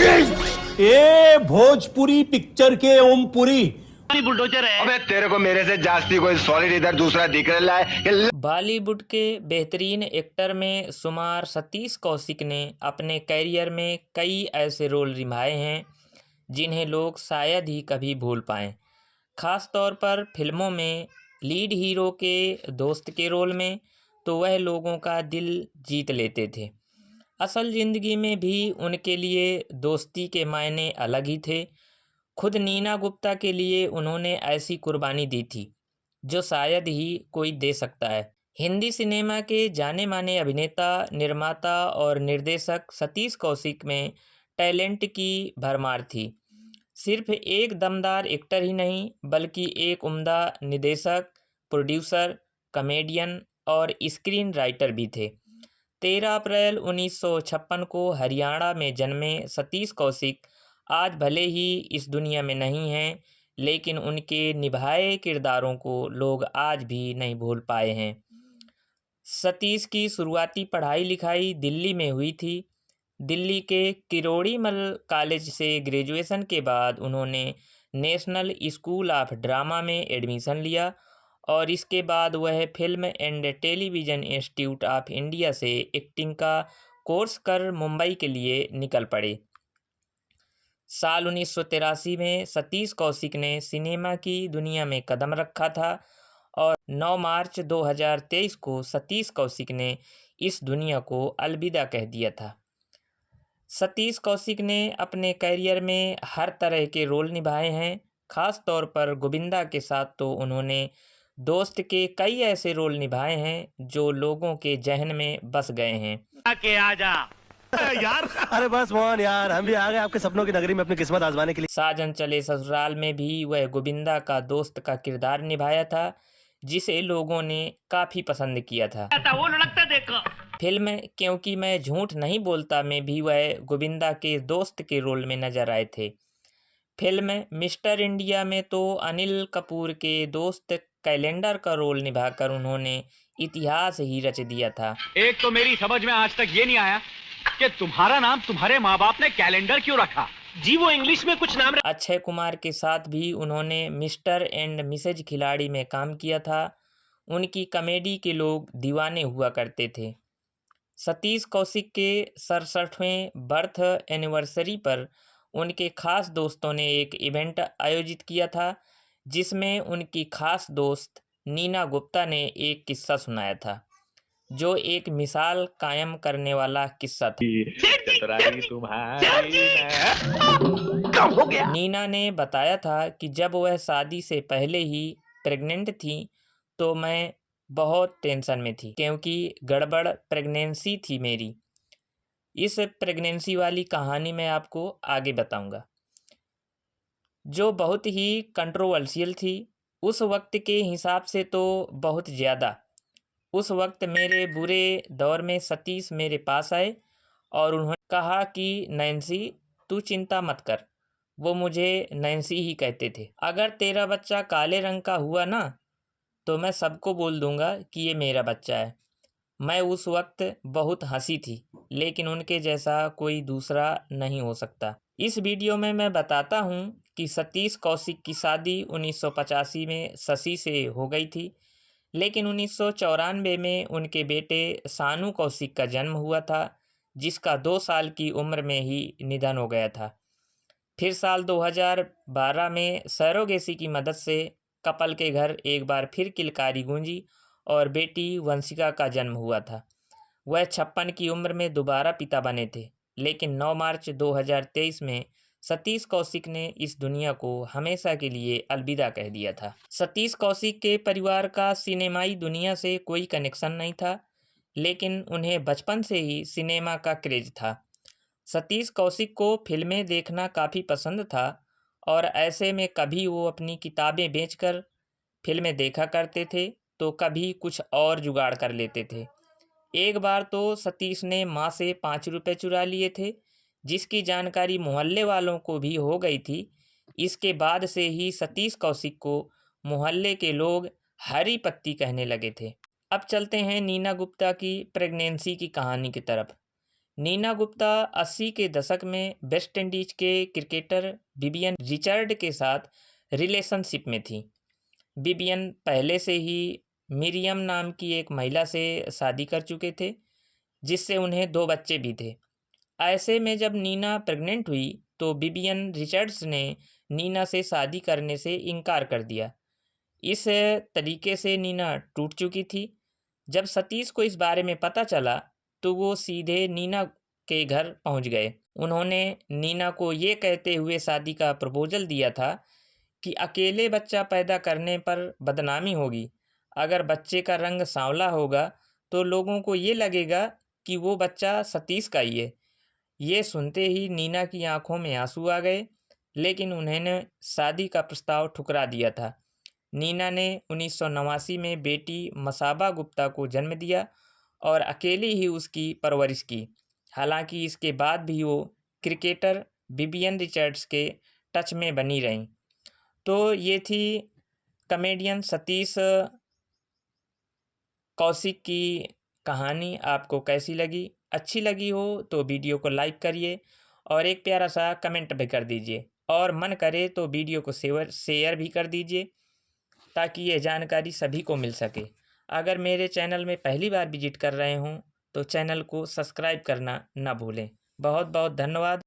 ए Bhojpuri picture के Om Puri bulldozer है। अबे तेरे को मेरे से जास्ती कोई सॉलिड इधर दूसरा दिख रहा है कि बॉलीवुड के बेहतरीन एक्टर में शुमार सतीश कौशिक ने अपने कैरियर में कई ऐसे रोल निभाए हैं जिन्हें लोग शायद ही कभी भूल पाएं। ख़ास तौर पर फिल्मों में लीड हीरो के दोस्त के रोल में तो वह लोगों का दिल जीत लेते थे। असल ज़िंदगी में भी उनके लिए दोस्ती के मायने अलग ही थे। खुद नीना गुप्ता के लिए उन्होंने ऐसी कुर्बानी दी थी जो शायद ही कोई दे सकता है। हिंदी सिनेमा के जाने माने अभिनेता, निर्माता और निर्देशक सतीश कौशिक में टैलेंट की भरमार थी। सिर्फ एक दमदार एक्टर ही नहीं बल्कि एक उम्दा निर्देशक, प्रोड्यूसर, कॉमेडियन और स्क्रीन राइटर भी थे। 13 अप्रैल 1956 को हरियाणा में जन्मे सतीश कौशिक आज भले ही इस दुनिया में नहीं हैं, लेकिन उनके निभाए किरदारों को लोग आज भी नहीं भूल पाए हैं। सतीश की शुरुआती पढ़ाई लिखाई दिल्ली में हुई थी। दिल्ली के किरोड़ीमल कॉलेज से ग्रेजुएशन के बाद उन्होंने नेशनल स्कूल ऑफ ड्रामा में एडमिशन लिया और इसके बाद वह film and television institute of India से एक्टिंग का कोर्स कर मुंबई के लिए निकल पड़े। साल 1983 में सतीश कौशिक ने सिनेमा की दुनिया में कदम रखा था और 9 मार्च 2023 को सतीश कौशिक ने इस दुनिया को अलविदा कह दिया था। सतीश कौशिक ने अपने कैरियर में हर तरह के रोल निभाए हैं। ख़ास तौर पर गोविंदा के साथ तो उन्होंने दोस्त के कई ऐसे रोल निभाए हैं जो लोगों के जहन में बस गए हैं। आके आजा यार, अरे बस मोहन यार, हम भी आ गए आपके सपनों की नगरी में अपनी किस्मत आजमाने के लिए। साजन चले ससुराल में भी वह गोविंदा का दोस्त का किरदार निभाया था जिसे लोगों ने काफ़ी पसंद किया था। वो लुढ़कता देखो। फिल्म क्योंकि मैं झूठ नहीं बोलता में भी वह गोविंदा के दोस्त के रोल में नजर आए थे। फिल्म मिस्टर इंडिया में तो अनिल कपूर के दोस्त कैलेंडर का रोल निभाकर उन्होंने इतिहास ही रच दिया था। एक तो मेरी समझ में आज तक ये नहीं आया कि तुम्हारा नाम तुम्हारे माँ बाप ने कैलेंडर क्यों रखा। जी वो इंग्लिश में कुछ नाम अक्षय कुमार के साथ भी उन्होंने मिस्टर एंड मिसेज खिलाड़ी में काम किया था। उनकी कॉमेडी के लोग दीवाने हुआ करते थे। सतीश कौशिक के 67वें बर्थ एनिवर्सरी पर उनके खास दोस्तों ने एक इवेंट आयोजित किया था जिसमें उनकी खास दोस्त नीना गुप्ता ने एक किस्सा सुनाया था जो एक मिसाल कायम करने वाला किस्सा था। नीना ने बताया था कि जब वह शादी से पहले ही प्रेग्नेंट थी तो मैं बहुत टेंशन में थी क्योंकि गड़बड़ प्रेगनेंसी थी मेरी। इस प्रेगनेंसी वाली कहानी मैं आपको आगे बताऊंगा जो बहुत ही कंट्रोवर्शियल थी उस वक्त के हिसाब से तो बहुत ज़्यादा। उस वक्त मेरे बुरे दौर में सतीश मेरे पास आए और उन्होंने कहा कि नैन्सी तू चिंता मत कर। वो मुझे नैन्सी ही कहते थे। अगर तेरा बच्चा काले रंग का हुआ ना तो मैं सबको बोल दूंगा कि ये मेरा बच्चा है। मैं उस वक्त बहुत हंसी थी लेकिन उनके जैसा कोई दूसरा नहीं हो सकता। इस वीडियो में मैं बताता हूँ कि सतीश कौशिक की शादी 1985 में शशि से हो गई थी लेकिन 1994 में उनके बेटे सानू कौशिक का जन्म हुआ था जिसका 2 साल की उम्र में ही निधन हो गया था। फिर साल 2012 में सरोगेसी की मदद से कपल के घर एक बार फिर किलकारी गूंजी और बेटी वंशिका का जन्म हुआ था। वह 56 की उम्र में दोबारा पिता बने थे लेकिन 9 मार्च 2023 में सतीश कौशिक ने इस दुनिया को हमेशा के लिए अलविदा कह दिया था। सतीश कौशिक के परिवार का सिनेमाई दुनिया से कोई कनेक्शन नहीं था लेकिन उन्हें बचपन से ही सिनेमा का क्रेज था। सतीश कौशिक को फिल्में देखना काफ़ी पसंद था और ऐसे में कभी वो अपनी किताबें बेचकर फिल्में देखा करते थे तो कभी कुछ और जुगाड़ कर लेते थे। एक बार तो सतीश ने माँ से 5 रुपये चुरा लिए थे जिसकी जानकारी मोहल्ले वालों को भी हो गई थी। इसके बाद से ही सतीश कौशिक को मोहल्ले के लोग हरी पत्ती कहने लगे थे। अब चलते हैं नीना गुप्ता की प्रेगनेंसी की कहानी की तरफ। नीना गुप्ता 80 के दशक में वेस्ट इंडीज के क्रिकेटर विवियन रिचर्ड के साथ रिलेशनशिप में थी। विवियन पहले से ही मिरियम नाम की एक महिला से शादी कर चुके थे, जिससे उन्हें 2 बच्चे भी थे। ऐसे में जब नीना प्रेग्नेंट हुई तो विवियन रिचर्ड्स ने नीना से शादी करने से इनकार कर दिया। इस तरीके से नीना टूट चुकी थी। जब सतीश को इस बारे में पता चला तो वो सीधे नीना के घर पहुंच गए। उन्होंने नीना को ये कहते हुए शादी का प्रपोजल दिया था कि अकेले बच्चा पैदा करने पर बदनामी होगी। अगर बच्चे का रंग सांवला होगा तो लोगों को ये लगेगा कि वो बच्चा सतीश का ही है। ये सुनते ही नीना की आंखों में आंसू आ गए, लेकिन उन्होंने शादी का प्रस्ताव ठुकरा दिया था। नीना ने 1989 में बेटी मसाबा गुप्ता को जन्म दिया और अकेले ही उसकी परवरिश की। हालांकि इसके बाद भी वो क्रिकेटर विवियन रिचर्ड्स के टच में बनी रहीं। तो ये थी कॉमेडियन सतीश कौशिक की कहानी। आपको कैसी लगी? अच्छी लगी हो तो वीडियो को लाइक करिए और एक प्यारा सा कमेंट भी कर दीजिए, और मन करे तो वीडियो को शेयर भी कर दीजिए ताकि ये जानकारी सभी को मिल सके। अगर मेरे चैनल में पहली बार विजिट कर रहे हों तो चैनल को सब्सक्राइब करना ना भूलें। बहुत बहुत धन्यवाद।